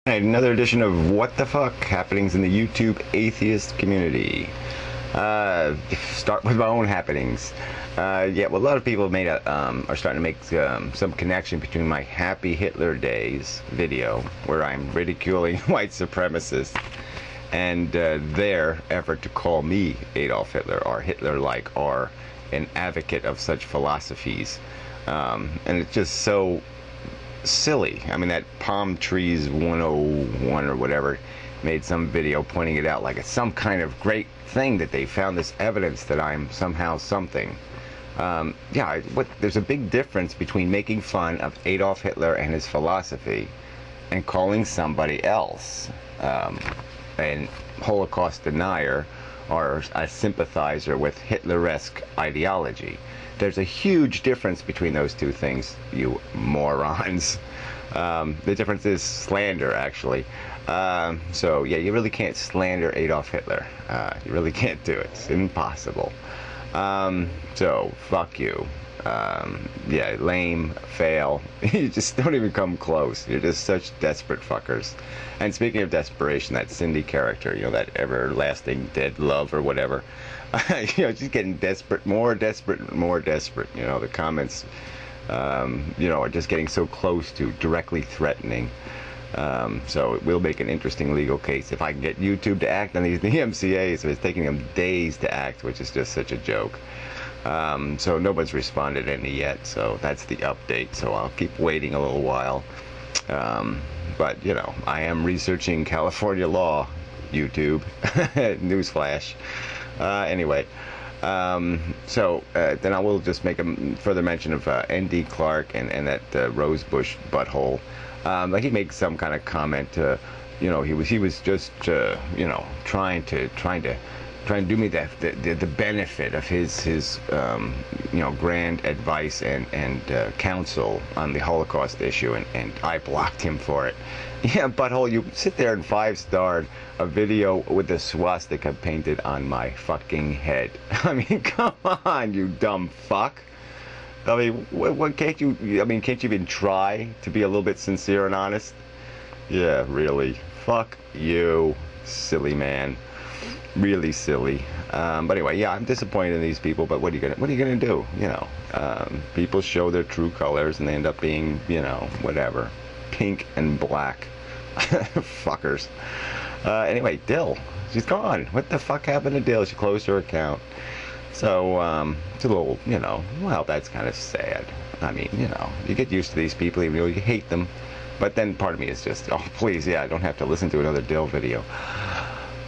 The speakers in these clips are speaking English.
Another edition of What the Fuck Happenings in the YouTube atheist community. Start with my own happenings. Yeah, well, a lot of people made are starting to make some connection between my Happy Hitler Days video, where I'm ridiculing white supremacists, and their effort to call me Adolf Hitler, or Hitler-like, or an advocate of such philosophies. And it's just so silly. I mean, that Palm Trees 101 or whatever made some video pointing it out like it's some kind of great thing that they found this evidence that I'm somehow something. Yeah, there's a big difference between making fun of Adolf Hitler and his philosophy and calling somebody else an Holocaust denier or a sympathizer with Hitler-esque ideology. There's a huge difference between those two things, you morons. The difference is slander, actually. So, yeah, you really can't slander Adolf Hitler. You really can't do it. It's impossible. So, fuck you. Yeah, lame, fail. You just don't even come close. You're just such desperate fuckers. And speaking of desperation, that Cindy character, you know, that everlasting dead love or whatever, you know, just getting desperate, more desperate, more desperate. You know, the comments, you know, are just getting so close to directly threatening. So it will make an interesting legal case if I can get YouTube to act on these DMCAs. So it's taking them days to act, which is just such a joke. So nobody's responded any yet, so that's the update. So I'll keep waiting a little while. But, you know, I am researching California law, YouTube. Newsflash. Anyway, so then I will just make a further mention of N.D. Clark and that Rosebush butthole. Like he makes some kind of comment. You know, he was just you know, trying to do me the benefit of his you know, grand advice and counsel on the Holocaust issue, and I blocked him for it. Yeah, butthole, you sit there and 5-starred a video with a swastika painted on my fucking head. I mean, come on, you dumb fuck. I mean, what can't you? I mean, can't you even try to be a little bit sincere and honest? Yeah, really. Fuck you, silly man. Really silly. But anyway, yeah, I'm disappointed in these people. But what are you gonna do? You know, people show their true colors and they end up being, you know, whatever, pink and black. Fuckers. Anyway, Dill, she's gone. What the fuck happened to Dill? She closed her account. So, it's a little, you know, well, that's kind of sad. I mean, you know, you get used to these people, even though you hate them. But then part of me is just, oh, please, yeah, I don't have to listen to another Dill video.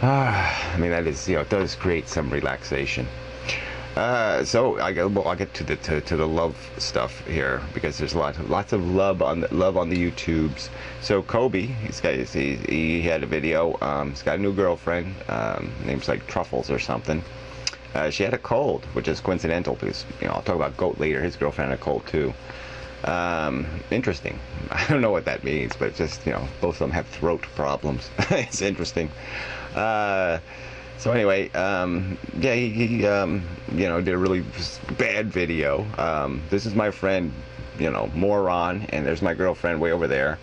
I mean, that is, you know, it does create some relaxation. So I'll get to the love stuff here, because there's lots of love on the YouTubes. So Kobe, he had a video. He's got a new girlfriend. Name's like Truffles or something. She had a cold, which is coincidental because, you know, I'll talk about Goat later. His girlfriend had a cold too. Interesting. I don't know what that means, but it's just, you know, both of them have throat problems. It's interesting. So anyway, yeah, he you know, did a really bad video. This is my friend, you know, moron, and there's my girlfriend way over there.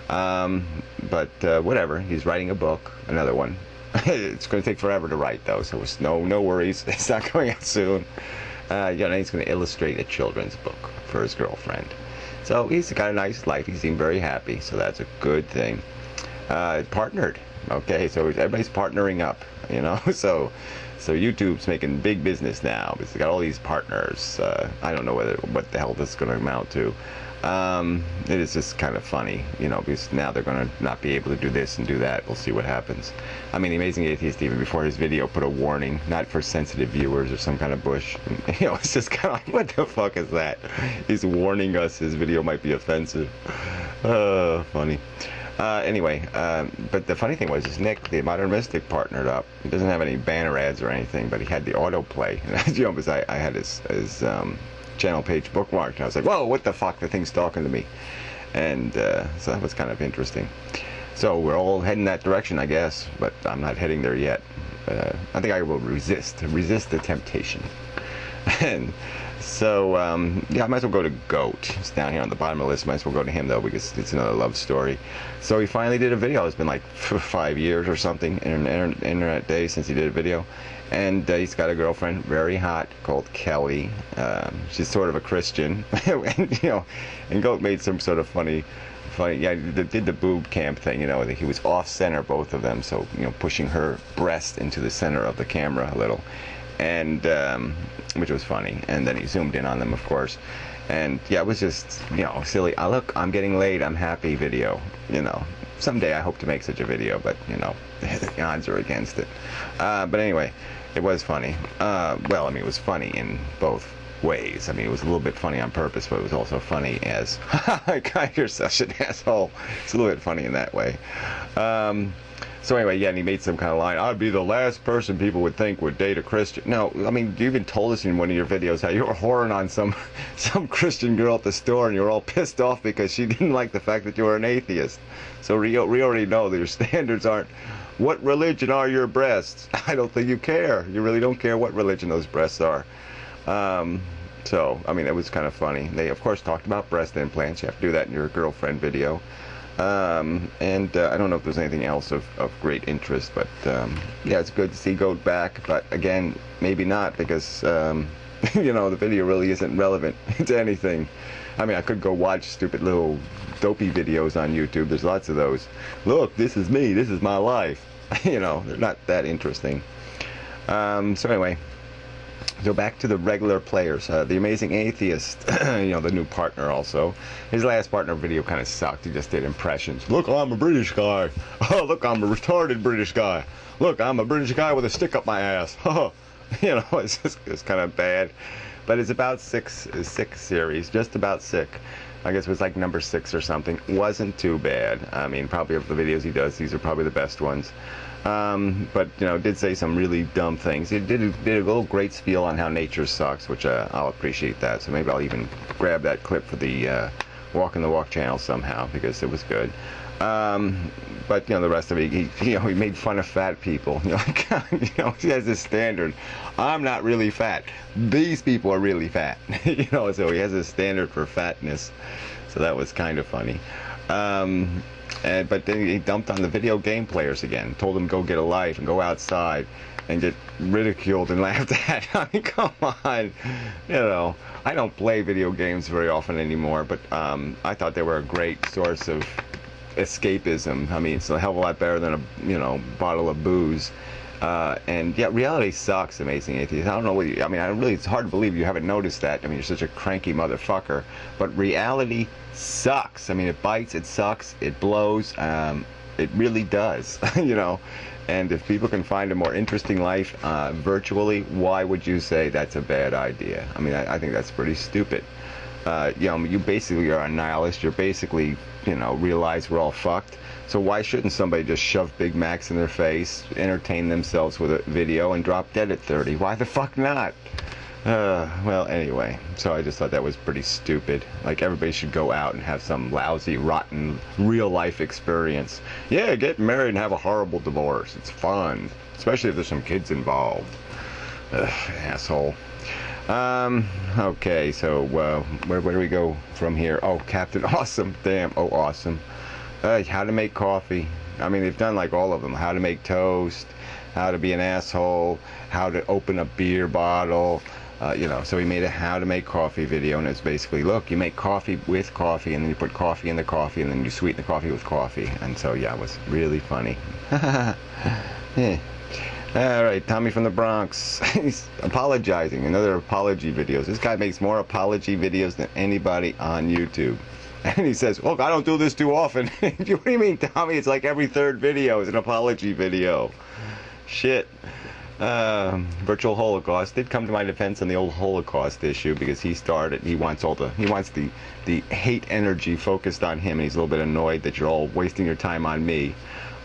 But whatever. He's writing a book, another one. It's going to take forever to write, though, so it's no worries. It's not going out soon. You know, he's going to illustrate a children's book for his girlfriend. So he's got a nice life. He seemed very happy, so that's a good thing. Partnered. Okay, so everybody's partnering up, you know. So YouTube's making big business now because they got all these partners. I don't know what the hell this is going to amount to. It is just kind of funny, you know, because now they're going to not be able to do this and do that. We'll see what happens. I mean, the Amazing Atheist, even before his video, put a warning, not for sensitive viewers or some kind of bush. And, you know, it's just kind of like, what the fuck is that? He's warning us his video might be offensive. Funny. Anyway, but the funny thing was, is Nick, the Modern Mystic, partnered up. He doesn't have any banner ads or anything, but he had the autoplay. And, you know, because I had his channel page bookmarked, and I was like, whoa, what the fuck, the thing's talking to me. And so that was kind of interesting. So we're all heading that direction, I guess, but I'm not heading there yet. I think I will resist the temptation. And So, yeah, I might as well go to Goat. It's down here on the bottom of the list. Might as well go to him, though, because it's another love story. So he finally did a video. It's been like 5 years or something, internet day since he did a video. And he's got a girlfriend, very hot, called Kelly. She's sort of a Christian. And, you know, and Goat made some sort of funny, yeah, they did the boob camp thing, you know, he was off-center, both of them, so, you know, pushing her breast into the center of the camera a little. And which was funny, and then he zoomed in on them, of course, and yeah, it was just, you know, silly. Look, I'm getting laid, I'm happy video, you know. Someday I hope to make such a video, but, you know, the odds are against it. But anyway, it was funny. Well, I mean, it was funny in both ways. I mean, it was a little bit funny on purpose, but it was also funny as, God, you're such an asshole. It's a little bit funny in that way. So anyway, yeah, and he made some kind of line, I'd be the last person people would think would date a Christian. No, I mean, you even told us in one of your videos how you were whoring on some Christian girl at the store, and you were all pissed off because she didn't like the fact that you were an atheist. So we already know that your standards aren't, what religion are your breasts? I don't think you care. You really don't care what religion those breasts are. So, I mean, it was kind of funny. They, of course, talked about breast implants. You have to do that in your girlfriend video. And I don't know if there's anything else of great interest, but yeah, it's good to see Goat back, but again, maybe not, because you know, the video really isn't relevant to anything. I mean, I could go watch stupid little dopey videos on YouTube. There's lots of those. Look, this is me, this is my life. You know, they're not that interesting. So anyway, so back to the regular players. The Amazing Atheist, you know, the new partner also. His last partner video kind of sucked. He just did impressions. Look, I'm a British guy. Oh, look, I'm a retarded British guy. Look, I'm a British guy with a stick up my ass. You know, it's kind of bad. But it's about six series, just about sick. I guess it was like number 6 or something. Wasn't too bad. I mean, probably of the videos he does, these are probably the best ones. But, you know, did say some really dumb things. He did a little great spiel on how nature sucks, which I'll appreciate that. So maybe I'll even grab that clip for the Walking the Walk channel somehow, because it was good. But, you know, the rest of it, he made fun of fat people. You know, you know, he has this standard. I'm not really fat. These people are really fat. You know, so he has a standard for fatness. So that was kind of funny. But then he dumped on the video game players again. Told them go get a life and go outside, and get ridiculed and laughed at. I mean, come on. You know, I don't play video games very often anymore, but I thought they were a great source of escapism. I mean, it's a hell of a lot better than a, you know, bottle of booze. And yeah, reality sucks, Amazing Atheist. I don't know what you, I mean, it's hard to believe you haven't noticed that. I mean, you're such a cranky motherfucker. But reality sucks. I mean, it bites, it sucks, it blows. It really does, you know. And if people can find a more interesting life virtually, why would you say that's a bad idea? I mean, I think that's pretty stupid. You know, you basically are a nihilist. You're basically, you know, realize we're all fucked. So why shouldn't somebody just shove Big Macs in their face, entertain themselves with a video, and drop dead at 30? Why the fuck not? Well, anyway, so I just thought that was pretty stupid. Like, everybody should go out and have some lousy, rotten, real-life experience. Yeah, get married and have a horrible divorce. It's fun, especially if there's some kids involved. Asshole. Okay, so where do we go from here? Oh, Captain Awesome. Damn. Oh, awesome. How to make coffee. I mean, they've done like all of them. How to make toast, how to be an asshole, how to open a beer bottle. You know, so he made a how to make coffee video, and it's basically, look, you make coffee with coffee, and then you put coffee in the coffee, and then you sweeten the coffee with coffee. And so, yeah, it was really funny. Yeah. Alright, Tommy from the Bronx. He's apologizing. Another apology videos. This guy makes more apology videos than anybody on YouTube. And he says, look, I don't do this too often. What do you mean, Tommy? It's like every third video is an apology video. Shit. Virtual Holocaust did come to my defense on the old Holocaust issue, because he started, he wants the hate energy focused on him, and he's a little bit annoyed that you're all wasting your time on me.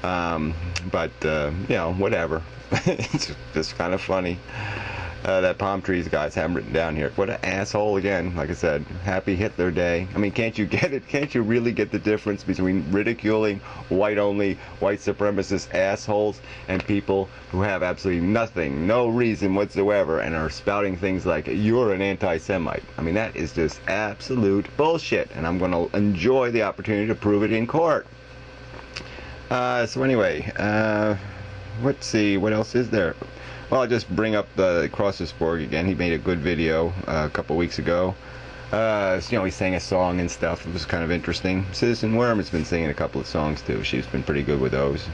But you know, whatever. It's just kind of funny. That palm trees guys haven't written down here. What an asshole again. Like I said, happy Hitler Day. I mean, can't you get it? Can't you really get the difference between ridiculing white-only, white supremacist assholes and people who have absolutely nothing, no reason whatsoever, and are spouting things like, you're an anti-Semite? I mean, that is just absolute bullshit, and I'm going to enjoy the opportunity to prove it in court. So anyway, let's see, what else is there? Well, I'll just bring up the Crossersborg again. He made a good video a couple weeks ago. You know, he sang a song and stuff. It was kind of interesting. Citizen Worm has been singing a couple of songs too. She's been pretty good with those.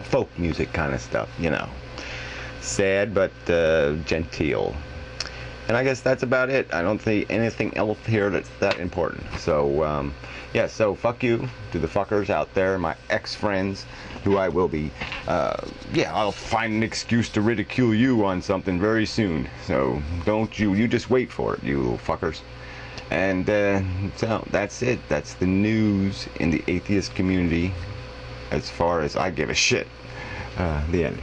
Folk music kind of stuff, you know. Sad but genteel. And I guess that's about it. I don't see anything else here that's that important. So, yeah, so fuck you to the fuckers out there, my ex-friends, who I will be, yeah, I'll find an excuse to ridicule you on something very soon. So, don't you just wait for it, you little fuckers. And, so, that's it. That's the news in the atheist community, as far as I give a shit. The end.